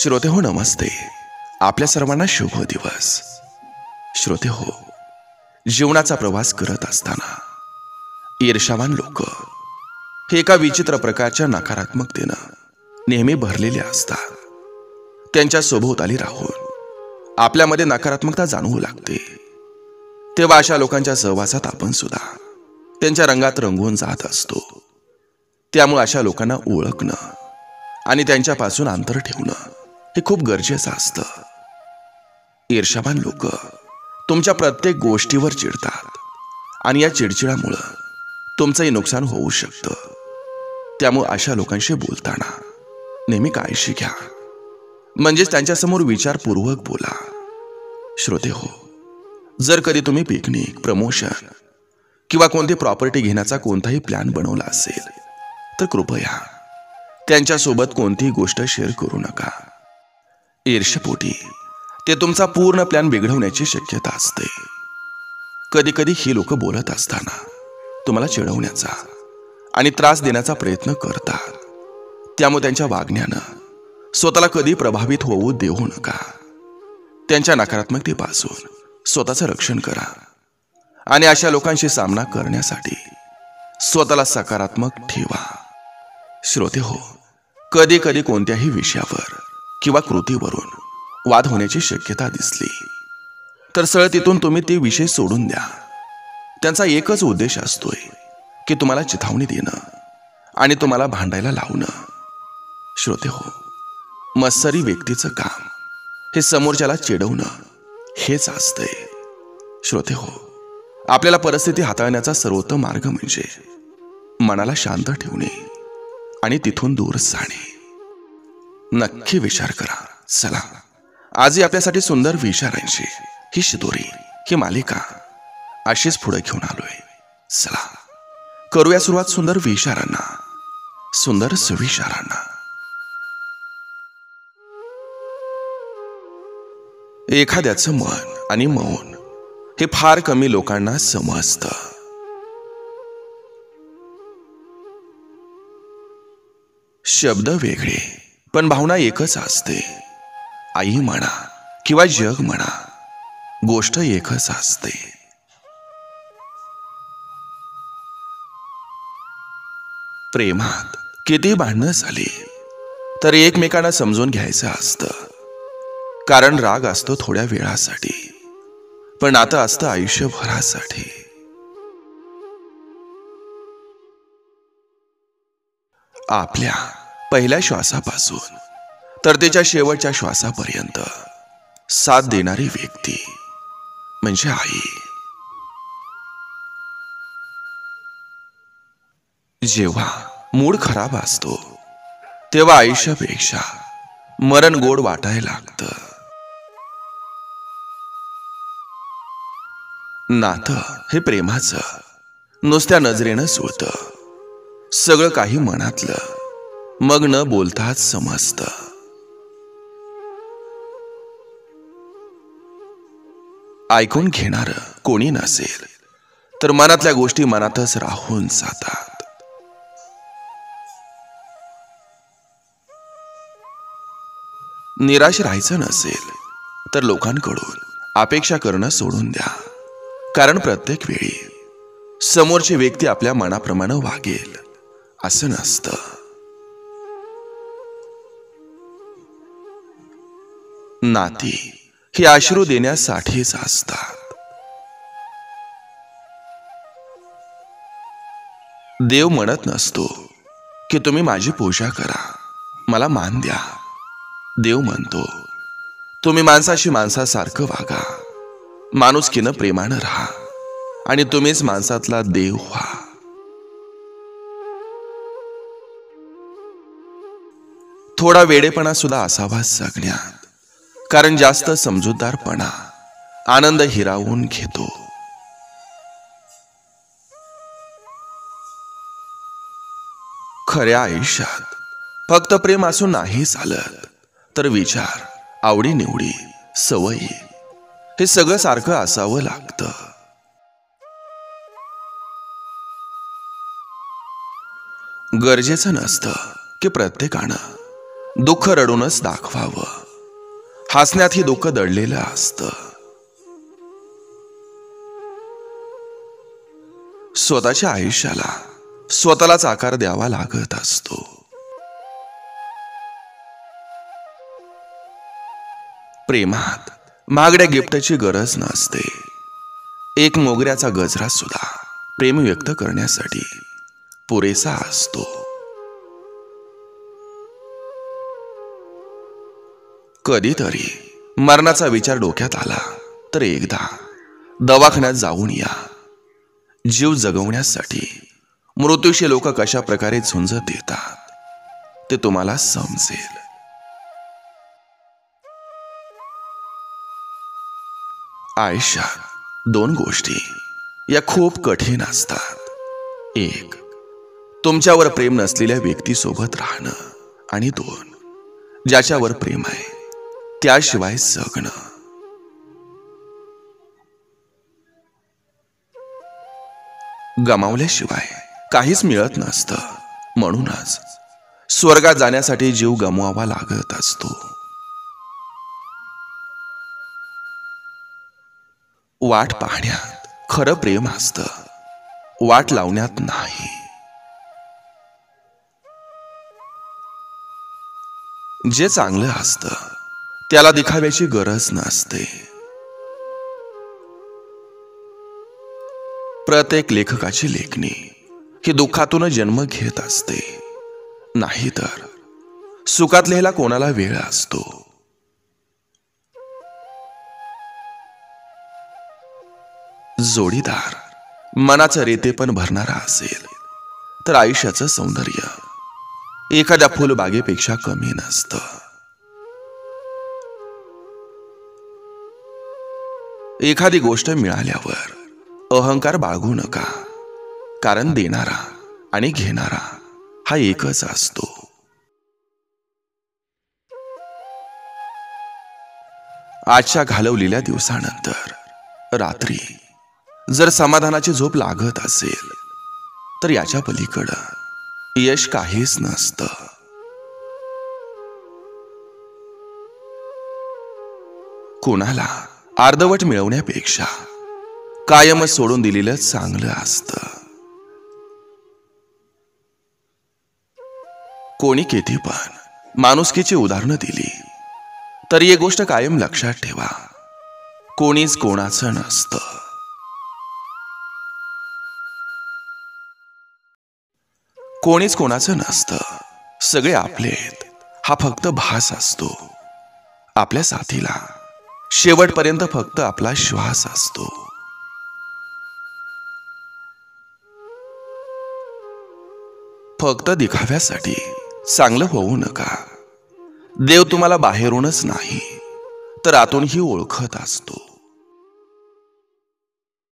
श्रोते हो, नमस्ते. आपल्या सर्वांना शुभ दिवस. श्रोते हो, जीवनाचा प्रवास करत असताना ईर्ष्यावान लोक हे एका विचित्र प्रकारच्या नकारात्मकतेनं नेहमी भरलेले असतात. त्यांच्या सभोवताली राहून आपल्यामध्ये नकारात्मकता जाणवू लागते. तेव्हा अशा लोकांच्या सहवासात आपण सुद्धा त्यांच्या रंगात रंगून जात असतो. त्यामुळे अशा लोकांना ओळखणं आणि त्यांच्यापासून अंतर ठेवणं हे खूप गरजेचं असतं. ईर्ष्यावान लोक तुमच्या प्रत्येक गोष्टीवर चिडतात आणि या चिडचिडामुळं तुमचंही नुकसान होऊ शकतं. त्यामुळे अशा लोकांशी बोलताना नेहमी काळजी घ्या, म्हणजेच त्यांच्यासमोर विचारपूर्वक बोला. श्रोते हो, जर कधी तुम्ही पिकनिक, प्रमोशन किंवा कोणती प्रॉपर्टी घेण्याचा कोणताही प्लॅन बनवला असेल तर कृपया त्यांच्यासोबत कोणतीही गोष्ट शेअर करू नका. ईर्ष्येपोटी ते तुमचा पूर्ण प्लॅन बिघडवण्याची शक्यता असते. कधी कधी ही लोक बोलत असताना तुम्हाला चिडवण्याचा आणि त्रास देण्याचा प्रयत्न करतात. त्यामुळे त्यांच्या वागण्यानं स्वतःला कधी प्रभावित होऊ देऊ नका. त्यांच्या नकारात्मकतेपासून स्वतःचं रक्षण करा आणि अशा लोकांशी सामना करण्यासाठी स्वतःला सकारात्मक ठेवा. श्रोते हो, कधी कधी कोणत्याही विषयावर किंवा कृतीवरून वाद होण्याची शक्यता दिसली तर सरळ तिथून तुम्ही ते विषय सोडून द्या. त्यांचा एकच उद्देश असतोय की तुम्हाला चिथावणी देणं आणि तुम्हाला भांडायला लावणं. श्रोते हो, मत्सरी व्यक्तीचं काम हे समोरच्याला चिडवणं हेच असतंय. श्रोते हो, आपल्याला परिस्थिती हाताळण्याचा सर्वोत्तम मार्ग म्हणजे मनाला शांत ठेवणे आणि तिथून दूर जाणे. नक्की विचार करा. चला, आजही आपल्यासाठी सुंदर विचारांची ही शिदोरी, ही मालिका अशीच पुढे घेऊन आलोय. चला करूया सुरुवात सुंदर विचारांना, सुंदर सुविचारांना. एखाद्याचं मन आणि मौन हे फार कमी लोकांना समजतं. शब्द वेगळे पण भावना एकच असते. आई म्हणा किंवा जग म्हणा, गोष्ट एकच असते. प्रेमात किती भांडणं झाली तर एकमेकांना समजून घ्यायचं असतं. कारण राग असतो थोड्या वेळासाठी, पण नातं असतं आयुष्यभरासाठी. आपल्या पहिल्या श्वासापासून तर त्याच्या शेवटच्या श्वासापर्यंत साथ देणारी व्यक्ती म्हणजे आई. जेव्हा मूड खराब असतो तेव्हा आयुष्यापेक्षा मरण गोड वाटायला लागतं. नातं हे प्रेमाचं नुसत्या नजरेनं जुळतं. सगळं काही मनातलं मग न बोलताच समजतं. ऐकून घेणारं कोणी नसेल तर मनातल्या गोष्टी मनातच राहून जातात. निराश राहायचं नसेल तर लोकांकडून अपेक्षा करणं सोडून द्या. कारण प्रत्येक वेळी समोरची व्यक्ती आपल्या मनाप्रमाणे वागेल असं नसतं. नाती ही अश्रू देण्यासाठीच असतात. देव म्हणत नसतो की तुम्ही माझी पूजा करा, मला मान द्या. देव म्हणतो तुम्ही माणसाशी माणसासारखं वागा, माणुसकीनं प्रेमानं राहा आणि तुम्हीच माणसातला देव व्हा. थोडा वेडेपणा सुद्धा असावा जगण्यात, कारण जास्त समजूतदारपणा आनंद हिरावून घेतो. खऱ्या आयुष्यात फक्त प्रेम असून नाही चालत, तर विचार, आवडीनिवडी, सवयी हे सगळं सारखं असावं लागतं. गरजेचं नसतं की प्रत्येकानं दुःख रडूनच दाखवावं. हसण्यातही दुःख दडलेलं असतं. स्वतःच्या आयुष्याला स्वतःलाच आकार द्यावा लागत असतो. प्रेमात महागड्या गिफ्टची गरज नसते. एक मोगऱ्याचा गजरा सुद्धा प्रेम व्यक्त करण्यासाठी पुरेसा असतो. कधीतरी मरणाचा विचार डोक्यात आला तर एकदा दवाखान्यात जाऊन या. जीव जगवण्यासाठी मृत्यूशी लोक कशा प्रकारे झुंज देतात ते तुम्हाला समजेल. आयुष्यात दोन गोष्टी या खूप कठीण असतात. एक, तुमच्यावर प्रेम नसलेल्या व्यक्तीसोबत राहणं, आणि दोन, ज्याच्यावर प्रेम आहे त्याशिवाय जगणं. गमावल्याशिवाय काहीच मिळत नसतं. म्हणूनच स्वर्गात जाण्यासाठी जीव गमवावा लागत असतो. वाट पाहण्यात खरं प्रेम असतं, वाट लावण्यात नाही. जे चांगलं असतं त्याला दिखाव्याची गरज नसते. प्रत्येक लेखकाची लेखणी ही दुःखातून जन्म घेत असते. नाहीतर सुखात लिहायला कोणाला वेळ असतो. जोडीदार मनाचं रेतेपण भरणारा असेल तर आयुष्याचं सौंदर्य एखाद्या फुलबागेपेक्षा कमी नसतं. एखादी गोष्ट मिळाल्यावर अहंकार बाळगू नका, कारण देणारा आणि घेणारा हा एकच असतो. आजच्या घालवलेल्या दिवसानंतर रात्री जर समाधानाची झोप लागत असेल तर याच्या पलीकडं यश काहीच नसतं. कोणाला अर्धवट मिळवण्यापेक्षा कायमच सोडून दिलेलं चांगलं असतं. कोणी किती पण माणुसकीची उदाहरणं दिली तरी एक गोष्ट कायम लक्षात ठेवा, कोणीच कोणाचं नसतं. कोणीच कोणाचं नसतं, सगळे आपले आहेत हा फक्त भास असतो. आपल्या साथीला शेवटपर्यंत फक्त आपला श्वास असतो. फक्त दिखाव्यासाठी चांगलं होऊ नका. देव तुम्हाला बाहेरूनच नाही तर आतूनही ओळखत असतो.